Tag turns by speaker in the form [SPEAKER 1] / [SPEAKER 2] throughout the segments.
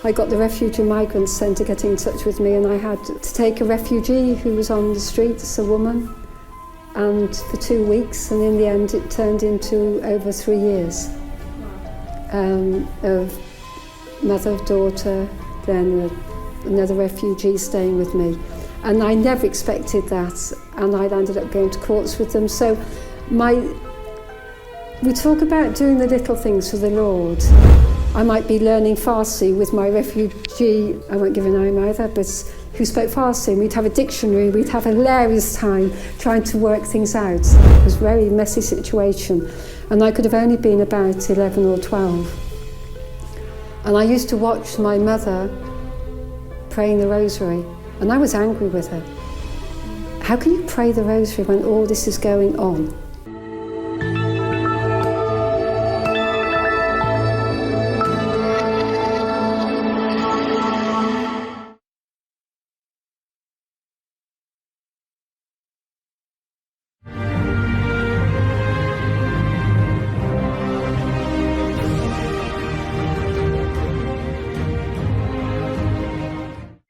[SPEAKER 1] I got the Refugee Migrants Centre getting in touch with me, and I had to take a refugee who was on the streets, a woman, and for 2 weeks, and in the end it turned into over 3 years of mother, daughter, then another refugee staying with me. And I never expected that, and I ended up going to courts with them. So we talk about doing the little things for the Lord. I might be learning Farsi with my refugee, I won't give a name either, but who spoke Farsi, and we'd have a dictionary, we'd have a hilarious time trying to work things out. It was a very messy situation, and I could have only been about 11 or 12. And I used to watch my mother praying the rosary, and I was angry with her. How can you pray the rosary when all this is going on?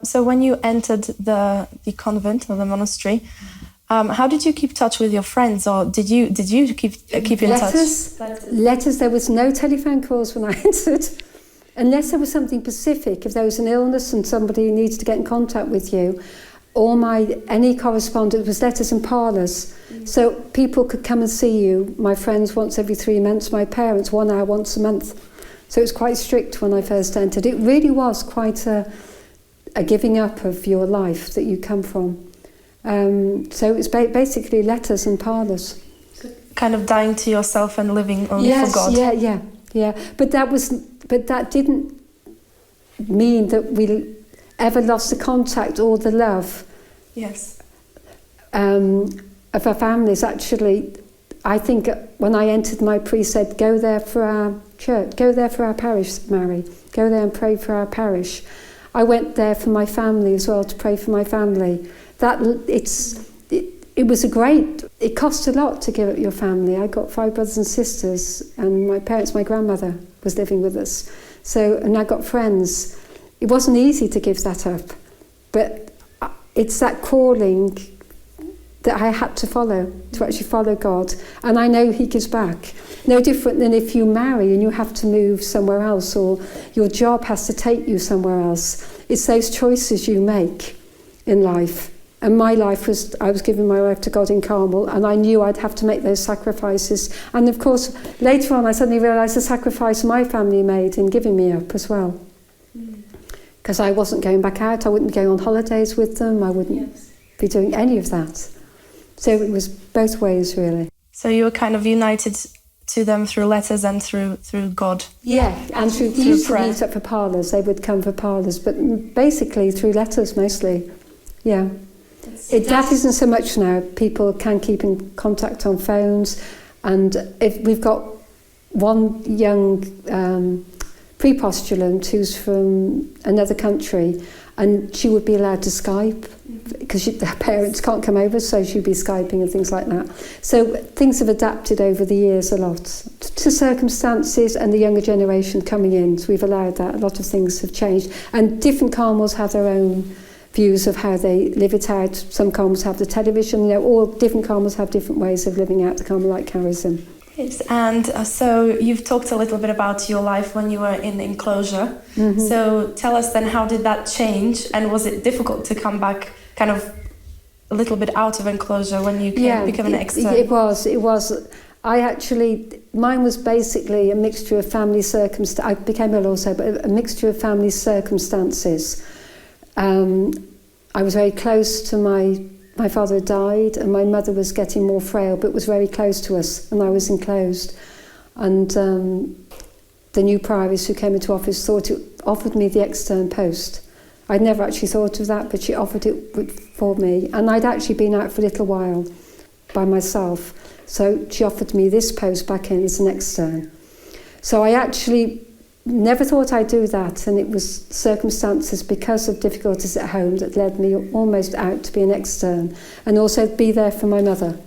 [SPEAKER 2] So when you entered the convent or the monastery, how did you keep touch with your friends, or did you keep in touch?
[SPEAKER 1] Letters. There was no telephone calls when I entered, unless there was something specific. If there was an illness and somebody needed to get in contact with you, any correspondence was letters and parlours. So people could come and see you. My friends once every 3 months. My parents 1 hour once a month. So it was quite strict when I first entered. It really was quite a giving up of your life that you come from. So it's basically letters and parlours.
[SPEAKER 2] Kind of dying to yourself and living only for God.
[SPEAKER 1] Yeah. But that didn't mean that we ever lost the contact or the love.
[SPEAKER 2] Yes.
[SPEAKER 1] Of our families. Actually, I think when I entered, my priest said, "Go there for our church. Go there for our parish, Mary. Go there and pray for our parish." I went there for my family as well, to pray for my family. It was it cost a lot to give up your family. I got 5 brothers and sisters, and my grandmother was living with us. And I got friends. It wasn't easy to give that up, but it's that calling that I had to follow, to actually follow God. And I know He gives back. No different than if you marry and you have to move somewhere else, or your job has to take you somewhere else. It's those choices you make in life. And my life was, I was giving my life to God in Carmel, and I knew I'd have to make those sacrifices. And of course, later on, I suddenly realised the sacrifice my family made in giving me up as well. Because I wasn't going back out, I wouldn't be going on holidays with them, I wouldn't be doing any of that. So it was both ways, really.
[SPEAKER 2] So you were kind of united to them through letters and through God.
[SPEAKER 1] Yeah, and through prayer. Meet up for parlours. They would come for parlours, but basically through letters mostly. Yeah. That isn't so much now. People can keep in contact on phones, and if we've got one young pre-postulant who's from another country, and she would be allowed to Skype because her parents can't come over, so she'd be Skyping and things like that. So things have adapted over the years a lot to circumstances and the younger generation coming in. So we've allowed that. A lot of things have changed, and different Carmels have their own views of how they live it out. Some Carmels have the television. All different Carmels have different ways of living out the Carmelite charism.
[SPEAKER 2] Yes, and so you've talked a little bit about your life when you were in enclosure. Mm-hmm. So tell us then, how did that change, and was it difficult to come back kind of a little bit out of enclosure when you became an extern?
[SPEAKER 1] It was. Mine was basically a mixture of family circumstances. I became ill also, but a mixture of family circumstances. I was very close to my father had died, and my mother was getting more frail, but was very close to us, and I was enclosed. And the new prioress who came into office offered me the extern post. I'd never actually thought of that, but she offered it for me. And I'd actually been out for a little while by myself. So she offered me this post back in as an extern. So I actually never thought I'd do that, and it was circumstances because of difficulties at home that led me almost out to be an extern, and also be there for my mother,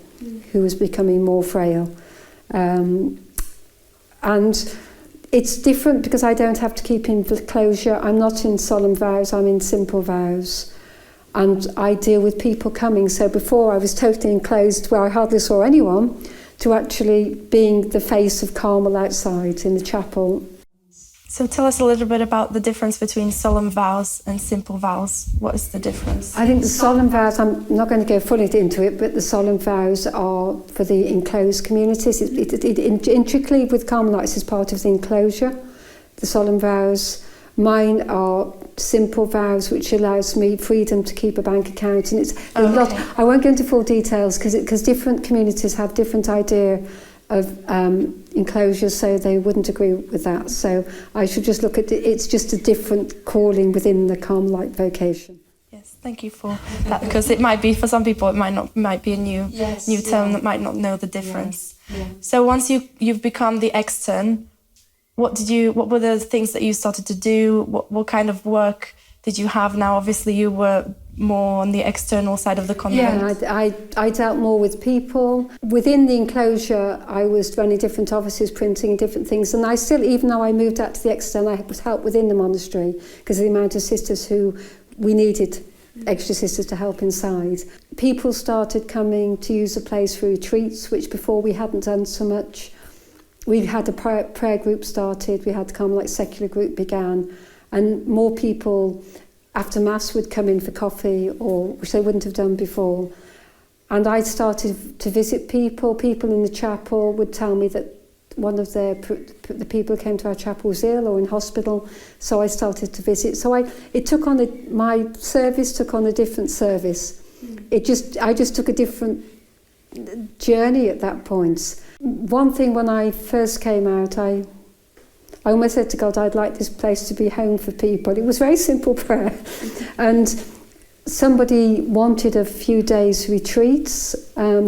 [SPEAKER 1] who was becoming more frail. And It's different because I don't have to keep in enclosure. I'm not in solemn vows, I'm in simple vows. And I deal with people coming. So before I was totally enclosed where I hardly saw anyone, to actually being the face of Carmel outside in the chapel.
[SPEAKER 2] So tell us a little bit about the difference between solemn vows and simple vows. What is the difference?
[SPEAKER 1] I think the solemn vows, I'm not going to go fully into it, but the solemn vows are for the enclosed communities. It intricately with Carmelites is part of the enclosure, the solemn vows. Mine are simple vows, which allows me freedom to keep a bank account. And it's a lot. I won't go into full details because different communities have different idea of enclosure, so they wouldn't agree with that. So I should just look at it. It's just a different calling within the Carmelite vocation.
[SPEAKER 2] Yes, thank you for that, because it might be for some people it might be a new term that might not know the difference. Yeah. So once you've become the extern, what were the things that you started to do? What kind of work did you have now? Obviously you were more on the external side of the convent.
[SPEAKER 1] Yeah, I dealt more with people. Within the enclosure, I was running different offices, printing different things. And I still, even though I moved out to the extern, I was helped within the monastery because of the amount of sisters who we needed, extra sisters to help inside. People started coming to use the place for retreats, which before we hadn't done so much. We had a prayer group started, we had the Carmelite secular group began, and more people after Mass would come in for coffee, which they wouldn't have done before. And I started to visit people. People in the chapel would tell me that one of the people who came to our chapel was ill or in hospital, so I started to visit. So my service took on a different service. I just took a different journey at that point. One thing when I first came out, I almost said to God, I'd like this place to be home for people. It was very simple prayer. And somebody wanted a few days retreats.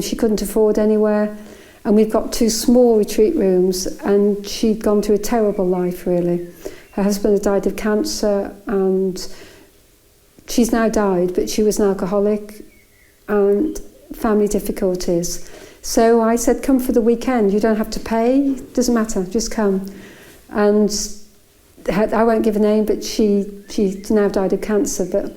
[SPEAKER 1] She couldn't afford anywhere. And we've got 2 small retreat rooms, and she'd gone through a terrible life, really. Her husband had died of cancer, and she's now died, but she was an alcoholic and family difficulties. So I said, come for the weekend. You don't have to pay. Doesn't matter. Just come. And I won't give a name, but she now died of cancer. But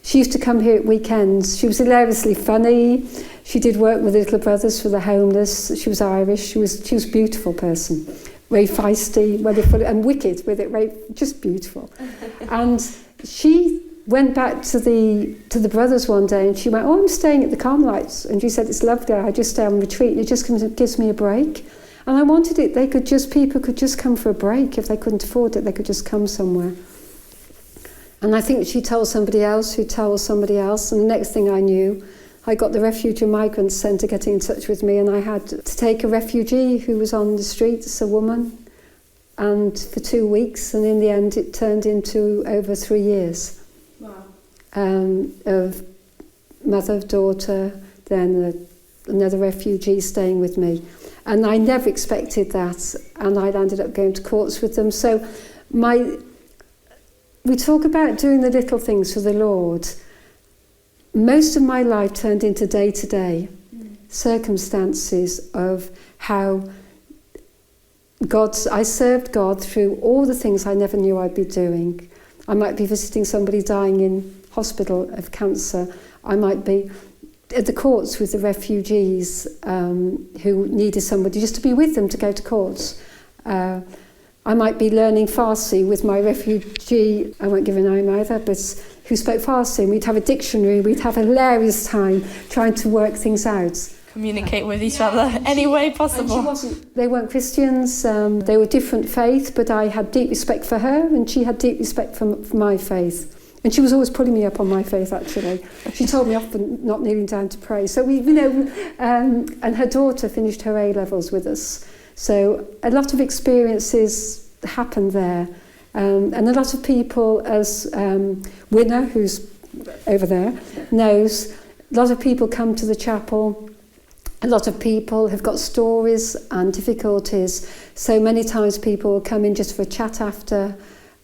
[SPEAKER 1] she used to come here at weekends. She was hilariously funny. She did work with Little Brothers for the homeless. She was Irish. She was a beautiful person, very feisty, and wicked with it, just beautiful. And she went back to the brothers one day, and she went, "Oh, I'm staying at the Carmelites." And she said, "It's lovely. I just stay on retreat. It just gives me a break." And I wanted it. People could just come for a break. If they couldn't afford it, they could just come somewhere. And I think she told somebody else who told somebody else. And the next thing I knew, I got the Refugee Migrants Centre getting in touch with me, and I had to take a refugee who was on the streets, a woman, and for 2 weeks. And in the end, it turned into over 3 years. Wow. Of mother, daughter, then another refugee staying with me. And I never expected that, and I ended up going to courts with them. So we talk about doing the little things for the Lord. Most of my life turned into day-to-day circumstances of how I served God through all the things I never knew I'd be doing. I might be visiting somebody dying in hospital of cancer. I might be at the courts with the refugees who needed somebody just to be with them to go to courts. I might be learning Farsi with my refugee, I won't give a name either, but who spoke Farsi, and we'd have a dictionary, we'd have a hilarious time trying to work things out.
[SPEAKER 2] Communicate with each other any way possible.
[SPEAKER 1] They weren't Christians, they were different faith, but I had deep respect for her, and she had deep respect for my faith. And she was always pulling me up on my faith, actually. She told me off for not kneeling down to pray. So and her daughter finished her A-levels with us. So a lot of experiences happened there. And a lot of people, as Winner, who's over there, knows, a lot of people come to the chapel. A lot of people have got stories and difficulties. So many times people will come in just for a chat after,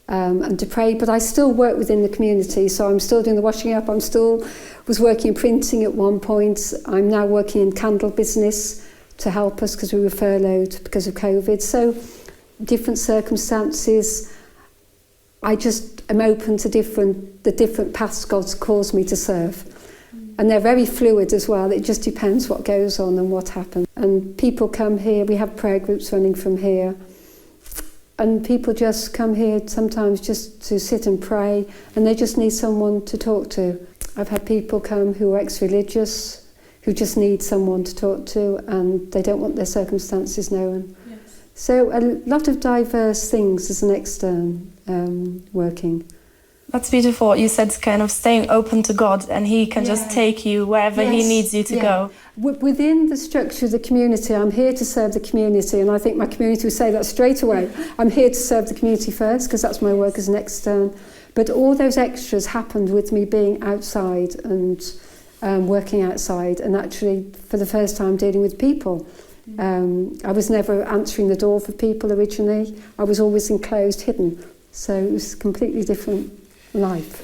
[SPEAKER 1] and to pray, but I still work within the community, so I'm still doing the washing up. I'm still was working in printing at one point. I'm now working in candle business to help us because we were furloughed because of COVID. So different circumstances, I just am open to the different paths God's calls me to serve. And they're very fluid as well. It just depends what goes on and what happens. And people come here, we have prayer groups running from here. And people just come here sometimes just to sit and pray, and they just need someone to talk to. I've had people come who are ex-religious, who just need someone to talk to, and they don't want their circumstances known. Yes. So a lot of diverse things as an extern working.
[SPEAKER 2] That's beautiful. You said kind of staying open to God, and He can just take you wherever He needs you to go.
[SPEAKER 1] Within the structure of the community, I'm here to serve the community, and I think my community will say that straight away. I'm here to serve the community first, because that's my work as an extern. But all those extras happened with me being outside and working outside, and actually for the first time dealing with people. I was never answering the door for people originally. I was always enclosed, hidden. So it was a completely different life.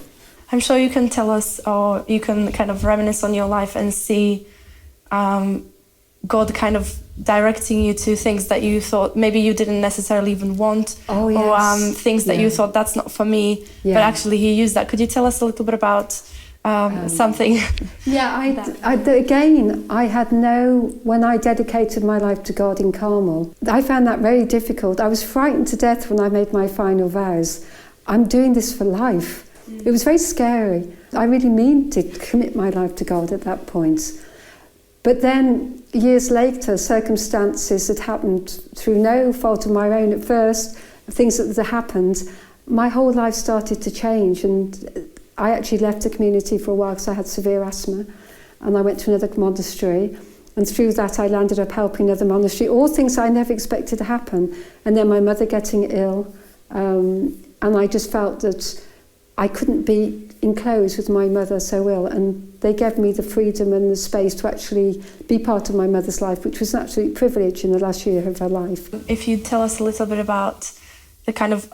[SPEAKER 2] I'm sure you can tell us, or you can kind of reminisce on your life and see God kind of directing you to things that you thought maybe you didn't necessarily even want, or things that you thought that's not for me, but actually He used that. Could you tell us a little bit about something?
[SPEAKER 1] When I dedicated my life to God in Carmel, I found that very difficult. I was frightened to death when I made my final vows. I'm doing this for life. It was very scary. I really mean to commit my life to God at that point. But then, years later, circumstances had happened through no fault of my own at first, things that had happened. My whole life started to change, and I actually left the community for a while because I had severe asthma, and I went to another monastery, and through that I landed up helping another monastery, all things I never expected to happen. And then my mother getting ill, and I just felt that I couldn't be enclosed with my mother so ill, and they gave me the freedom and the space to actually be part of my mother's life, which was an absolute privilege in the last year of her life.
[SPEAKER 2] If you tell us a little bit about the kind of,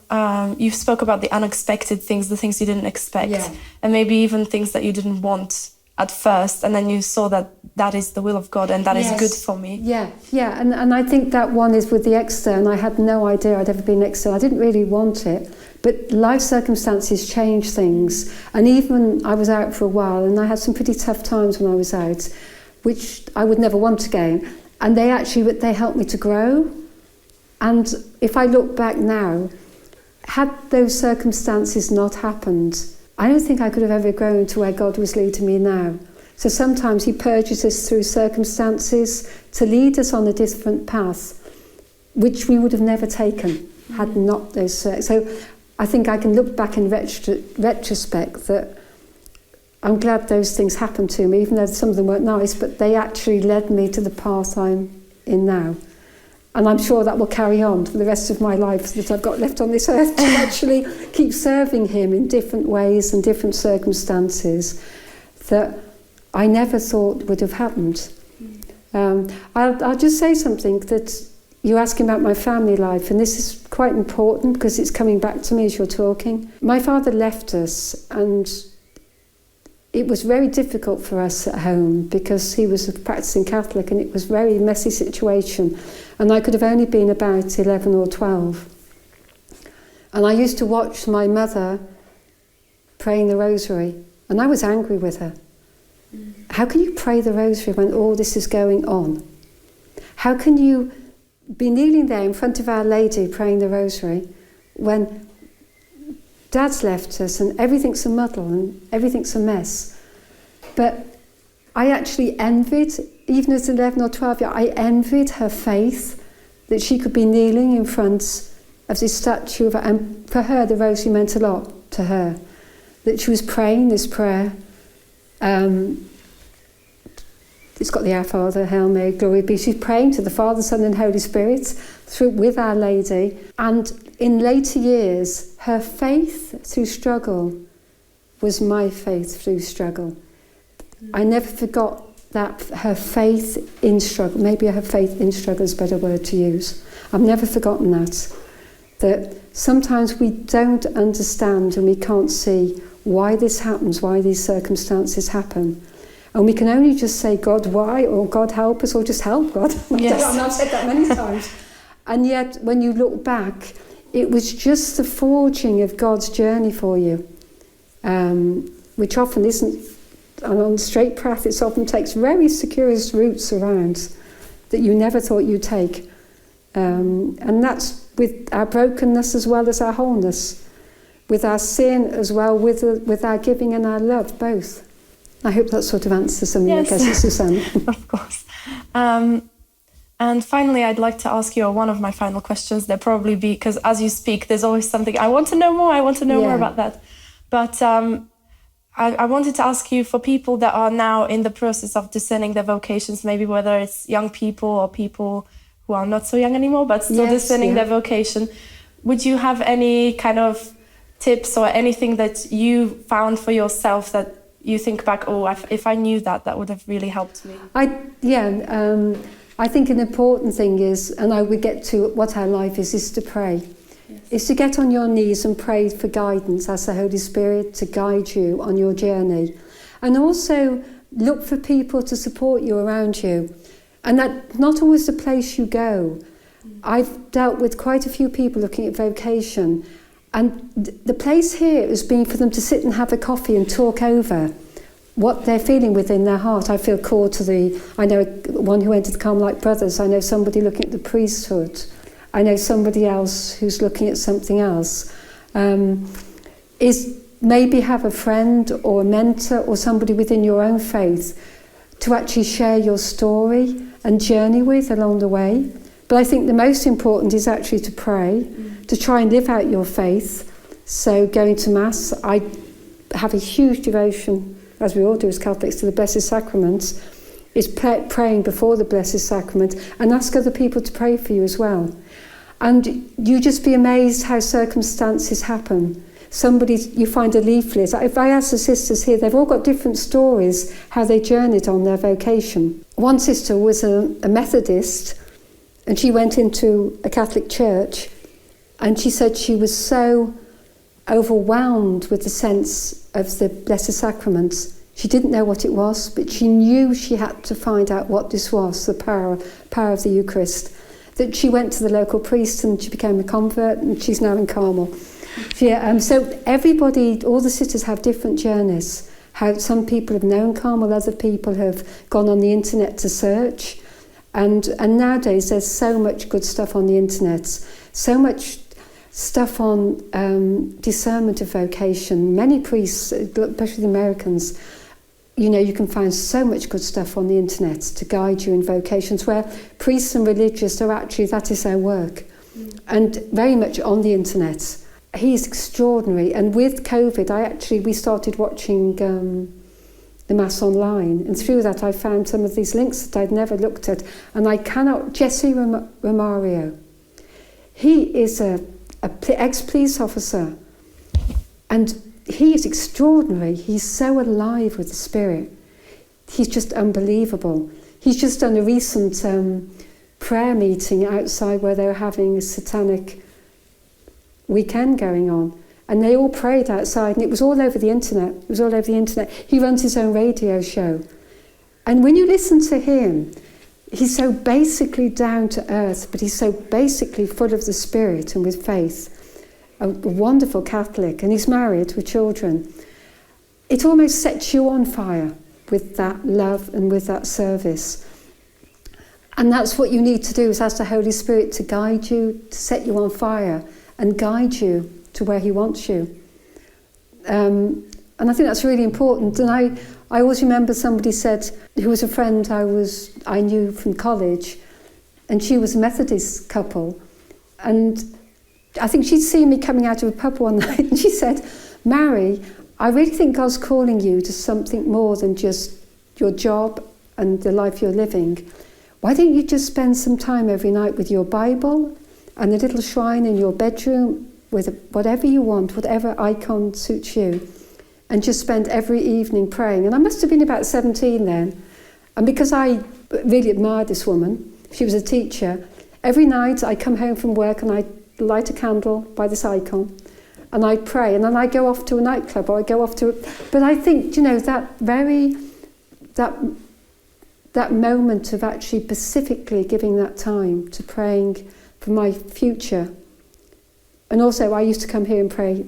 [SPEAKER 2] you spoke about the unexpected things, the things you didn't expect, and maybe even things that you didn't want at first, and then you saw that that is the will of God and that is good for me.
[SPEAKER 1] And I think that one is with the extern. I had no idea I'd ever been extern. I didn't really want it, but life circumstances change things. And even I was out for a while, and I had some pretty tough times when I was out, which I would never want again. And they helped me to grow. And if I look back now, had those circumstances not happened, I don't think I could have ever grown to where God was leading me now. So sometimes He purges us through circumstances to lead us on a different path, which we would have never taken had not those. So I think I can look back in retrospect that I'm glad those things happened to me, even though some of them weren't nice, but they actually led me to the path I'm in now. And I'm sure that will carry on for the rest of my life that I've got left on this earth, to actually keep serving Him in different ways and different circumstances that I never thought would have happened. I'll just say something that you're asking about my family life, and this is quite important because it's coming back to me as you're talking. My father left us, and it was very difficult for us at home because he was a practicing Catholic, and it was a very messy situation. And I could have only been about 11 or 12. And I used to watch my mother praying the rosary, and I was angry with her. How can you pray the rosary when all this is going on? How can you be kneeling there in front of Our Lady praying the rosary when Dad's left us and everything's a muddle and everything's a mess? But I actually envied, even as 11 or 12 year, I envied her faith that she could be kneeling in front of this statue of her. And for her, the rosary meant a lot to her. That she was praying this prayer. It's got the Our Father, Hail Mary, Glory be. She's praying to the Father, Son and Holy Spirit with Our Lady. And in later years, her faith through struggle was my faith through struggle. I never forgot that, her faith in struggle. Maybe her faith in struggle is a better word to use. I've never forgotten that. That sometimes we don't understand and we can't see why this happens, why these circumstances happen. And we can only just say, God, why? Or God, help us, or just help God.
[SPEAKER 2] Yes.
[SPEAKER 1] And I've said that many times. And yet, when you look back, it was just the forging of God's journey for you, which often isn't on the straight path. It often takes very circuitous routes around that you never thought you'd take. And that's with our brokenness as well as our wholeness, with our sin as well, with our giving and our love, both. I hope that sort of answers some of your questions, Susanne.
[SPEAKER 2] Of course. And finally, I'd like to ask you one of my final questions. There probably be, because as you speak, there's always something, I want to know more about that. But I wanted to ask you, for people that are now in the process of discerning their vocations, maybe whether it's young people or people who are not so young anymore, but still discerning their vocation, would you have any kind of tips or anything that you found for yourself that you think back, if I knew that would have really helped me?
[SPEAKER 1] I think an important thing is, and I would get to what our life is to pray. Yes. Is to get on your knees and pray for guidance, ask the Holy Spirit to guide you on your journey. And also look for people to support you around you. And that not always the place you go. I've dealt with quite a few people looking at vocation, and the place here has been for them to sit and have a coffee and talk over what they're feeling within their heart. I feel called to I know one who went to the Carmelite Brothers. I know somebody looking at the priesthood. I know somebody else who's looking at something else. Is maybe have a friend or a mentor or somebody within your own faith to actually share your story and journey with along the way. But I think the most important is actually to pray, to try and live out your faith. So going to Mass, I have a huge devotion, as we all do as Catholics, to the Blessed Sacraments, is praying before the Blessed Sacrament, and ask other people to pray for you as well. And you just be amazed how circumstances happen. You find a leaflet. If I ask the sisters here, they've all got different stories, how they journeyed on their vocation. One sister was a Methodist, and she went into a Catholic church, and she said she was so overwhelmed with the sense of the Blessed Sacraments. She didn't know what it was, but she knew she had to find out what this was, the power of the Eucharist. That she went to the local priest and she became a convert, and she's now in Carmel. So everybody, all the sisters have different journeys. How some people have known Carmel, other people have gone on the internet to search. And nowadays there's so much good stuff on the internet, so much stuff on discernment of vocation. Many priests, especially the Americans, you can find so much good stuff on the internet to guide you in vocations, where priests and religious are actually, that is their work. And very much on the internet. He's extraordinary. And with COVID, we started watching the Mass online. And through that, I found some of these links that I'd never looked at. And Jesse Romario, he is a ex-police officer. And he is extraordinary. He's so alive with the Spirit. He's just unbelievable. He's just done a recent prayer meeting outside where they were having a satanic weekend going on. And they all prayed outside, and it was all over the internet. He runs his own radio show. And when you listen to him, he's so basically down to earth, but he's so basically full of the Spirit and with faith. A wonderful Catholic, and he's married with children. It almost sets you on fire with that love and with that service. And that's what you need to do, is ask the Holy Spirit to guide you, to set you on fire and guide you to where he wants you. And I think that's really important. And I always remember somebody said, who was a friend I knew from college, and she was a Methodist couple, and I think she'd seen me coming out of a pub one night, and she said, "Mary, I really think God's calling you to something more than just your job and the life you're living. Why don't you just spend some time every night with your Bible and a little shrine in your bedroom with whatever you want, whatever icon suits you, and just spend every evening praying." And I must have been about 17 then. And because I really admired this woman, she was a teacher, every night I come home from work and I light a candle by this icon and I pray, and then I go off to a nightclub, or I go off to... But I think, that moment of actually specifically giving that time to praying for my future. And also, I used to come here and pray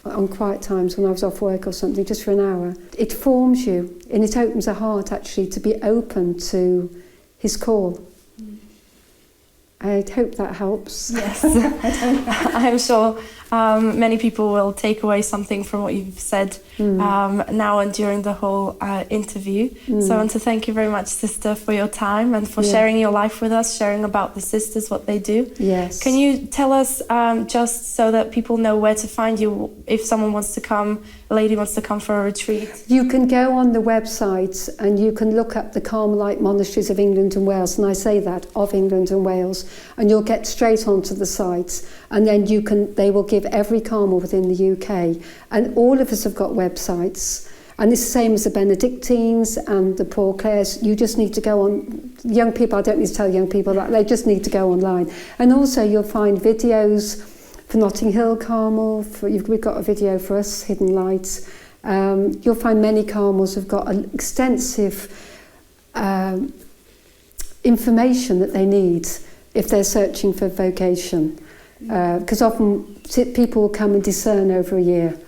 [SPEAKER 1] on quiet times when I was off work or something, just for an hour. It forms you, and it opens a heart, actually, to be open to His call. I hope that helps.
[SPEAKER 2] Yes, I'm sure many people will take away something from what you've said now and during the whole interview. So I want to thank you very much, Sister, for your time and for sharing your life with us, sharing about the sisters, what they do.
[SPEAKER 1] Yes.
[SPEAKER 2] Can you tell us, just so that people know where to find you, if someone wants to come, a lady wants to come for a retreat?
[SPEAKER 1] You can go on the website and you can look up the Carmelite Monasteries of England and Wales, and I say that, of England and Wales, and you'll get straight onto the site, and then they will give every Carmel within the UK, and all of us have got websites, and it's the same as the Benedictines and the Paul Clares. You just need to go on. Young people, I don't need to tell young people that, they just need to go online. And also you'll find videos for Notting Hill Carmel, we've got a video for us, Hidden Lights. You'll find many Carmels have got an extensive information that they need if they're searching for vocation. Because often people will come and discern over a year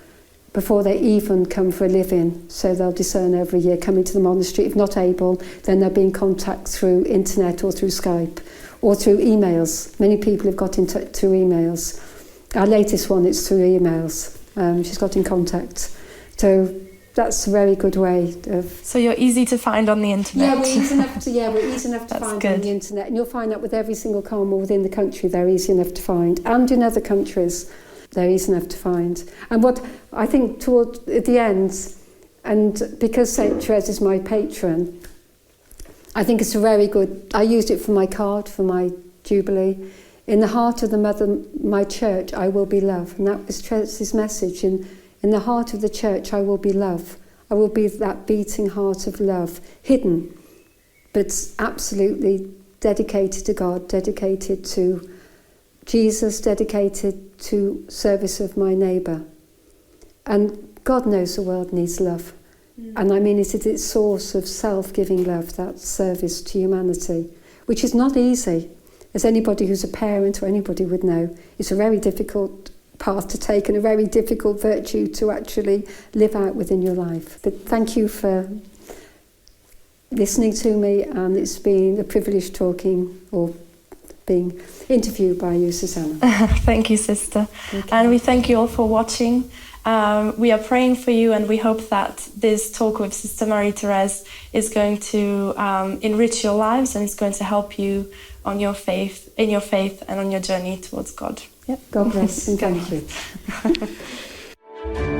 [SPEAKER 1] before they even come for a live-in. So they'll discern over a year, come into the monastery. If not able, then they'll be in contact through internet or through Skype or through emails. Many people have got in touch through emails. Our latest one is through emails. She's got in contact. So that's a very good way of...
[SPEAKER 2] So you're easy to find on the internet.
[SPEAKER 1] Yeah, we're easy enough to find on the internet. And you'll find that with every single Carmel within the country, they're easy enough to find. And in other countries, they're easy enough to find. And what I think at the end, and because St. Therese is my patron, I think it's a very good... I used it for my card, for my Jubilee. In the heart of the Mother, my church, I will be love. And that was Therese's message. In the heart of the church, I will be love. I will be that beating heart of love, hidden, but absolutely dedicated to God, dedicated to Jesus, dedicated to service of my neighbour. And God knows the world needs love. And I mean, it is its source of self-giving love, that service to humanity, which is not easy. As anybody who's a parent or anybody would know, it's a very difficult path to take and a very difficult virtue to actually live out within your life. But thank you for listening to me, and it's been a privilege talking or being interviewed by you, Susanna.
[SPEAKER 2] Thank you, Sister. Okay. And we thank you all for watching. We are praying for you, and we hope that this talk with Sister Marie Therese is going to enrich your lives, and it's going to help you on your faith, in your faith, and on your journey towards God.
[SPEAKER 1] Yep. God bless and thank you.